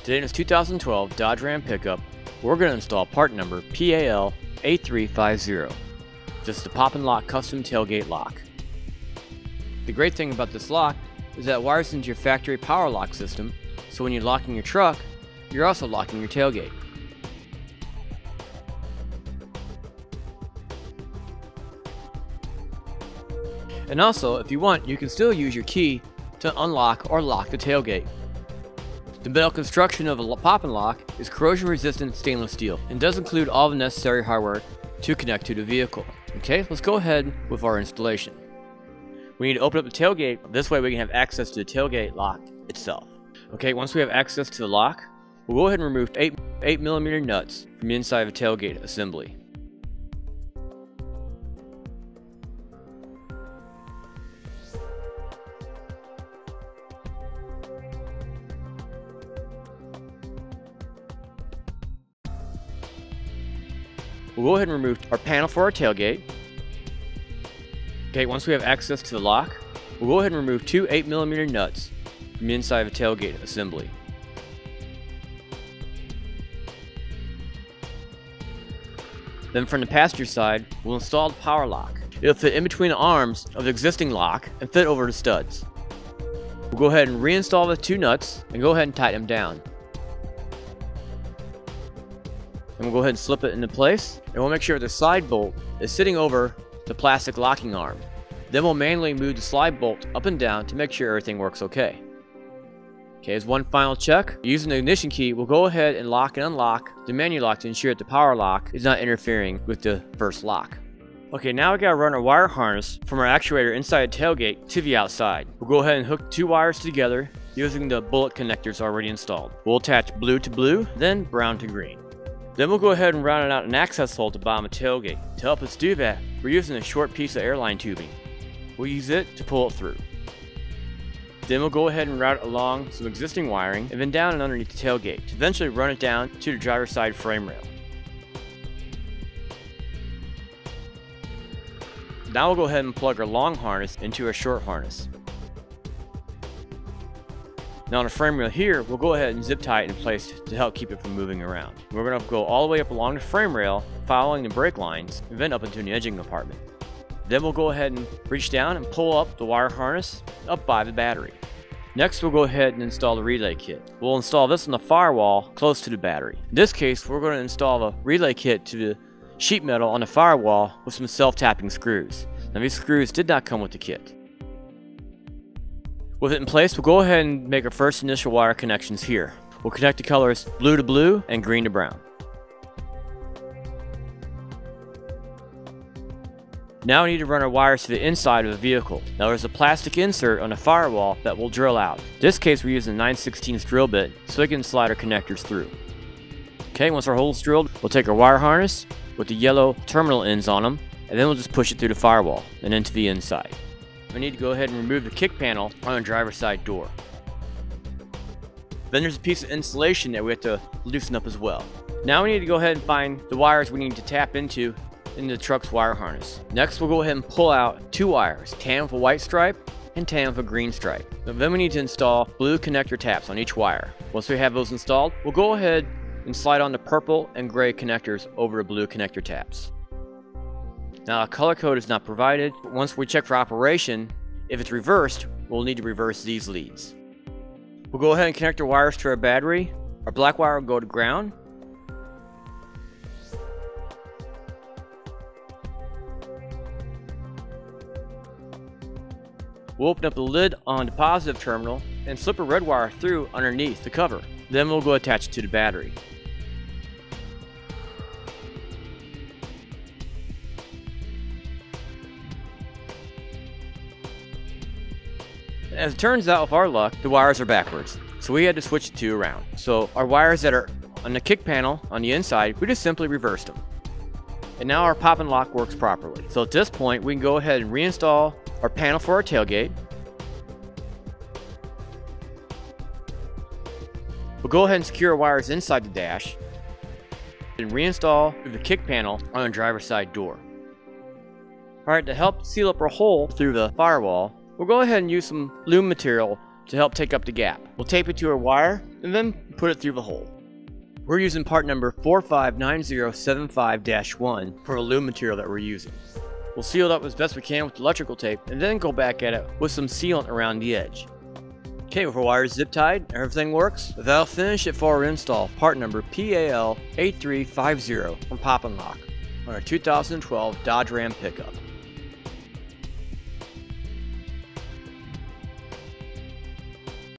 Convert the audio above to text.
Today in this 2012 Dodge Ram pickup, we're going to install part number PAL A350. Just a pop and lock custom tailgate lock. The great thing about this lock is that it wires into your factory power lock system, so when you're locking your truck, you're also locking your tailgate. And also, if you want, you can still use your key to unlock or lock the tailgate. The metal construction of a pop and lock is corrosion resistant stainless steel and does include all the necessary hardware to connect to the vehicle. Okay, let's go ahead with our installation. We need to open up the tailgate. This way we can have access to the tailgate lock itself. Okay, once we have access to the lock, we'll go ahead and remove 8mm nuts from the inside of the tailgate assembly. We'll go ahead and remove our panel for our tailgate. Okay, once we have access to the lock, we'll go ahead and remove two 8mm nuts from the inside of the tailgate assembly. Then from the passenger side, we'll install the power lock. It'll fit in between the arms of the existing lock and fit over the studs. We'll go ahead and reinstall the two nuts and go ahead and tighten them down. And we'll go ahead and slip it into place, and we'll make sure the slide bolt is sitting over the plastic locking arm. Then we'll manually move the slide bolt up and down to make sure everything works okay. Okay, as one final check, using the ignition key, we'll go ahead and lock and unlock the manual lock to ensure that the power lock is not interfering with the first lock. Okay, now we gotta run our wire harness from our actuator inside the tailgate to the outside. We'll go ahead and hook two wires together using the bullet connectors already installed. We'll attach blue to blue, then brown to green. Then we'll go ahead and round out an access hole to the bottom of the tailgate. To help us do that, we're using a short piece of Airline tubing. We'll use it to pull it through. Then we'll go ahead and route it along some existing wiring and then down and underneath the tailgate to eventually run it down to the driver's side frame rail. Now we'll go ahead and plug our long harness into our short harness. Now on the frame rail here, we'll go ahead and zip tie it in place to help keep it from moving around. We're going to go all the way up along the frame rail, following the brake lines, and then up into the edging compartment. Then we'll go ahead and reach down and pull up the wire harness up by the battery. Next, we'll go ahead and install the relay kit. We'll install this on the firewall close to the battery. In this case, we're going to install the relay kit to the sheet metal on the firewall with some self-tapping screws. Now these screws did not come with the kit. With it in place, we'll go ahead and make our first initial wire connections here. We'll connect the colors blue to blue and green to brown. Now we need to run our wires to the inside of the vehicle. Now there's a plastic insert on the firewall that we'll drill out. In this case, we're using a 9/16 drill bit so we can slide our connectors through. Okay, once our hole's drilled, we'll take our wire harness with the yellow terminal ends on them, and then we'll just push it through the firewall and into the inside. We need to go ahead and remove the kick panel on the driver's side door. Then there's a piece of insulation that we have to loosen up as well. Now we need to go ahead and find the wires we need to tap into in the truck's wire harness. Next, we'll go ahead and pull out two wires, tan with a white stripe and tan with a green stripe. Then we need to install blue connector taps on each wire. Once we have those installed, we'll go ahead and slide on the purple and gray connectors over the blue connector taps. Now a color code is not provided, but once we check for operation, if it's reversed, we'll need to reverse these leads. We'll go ahead and connect our wires to our battery. Our black wire will go to ground. We'll open up the lid on the positive terminal and slip a red wire through underneath the cover. Then we'll go attach it to the battery. As it turns out, with our luck, the wires are backwards, so we had to switch the two around. So our wires that are on the kick panel on the inside, we just simply reversed them. And now our pop and lock works properly. So at this point, we can go ahead and reinstall our panel for our tailgate. We'll go ahead and secure our wires inside the dash and reinstall the kick panel on the driver's side door. Alright, to help seal up our hole through the firewall, we'll go ahead and use some loom material to help take up the gap. We'll tape it to our wire and then put it through the hole. We're using part number 459075-1 for the loom material that we're using. We'll seal it up as best we can with electrical tape and then go back at it with some sealant around the edge. Okay, with our wires zip tied, everything works. That'll finish it for our install, part number PAL8350 from Pop and Lock on our 2012 Dodge Ram pickup.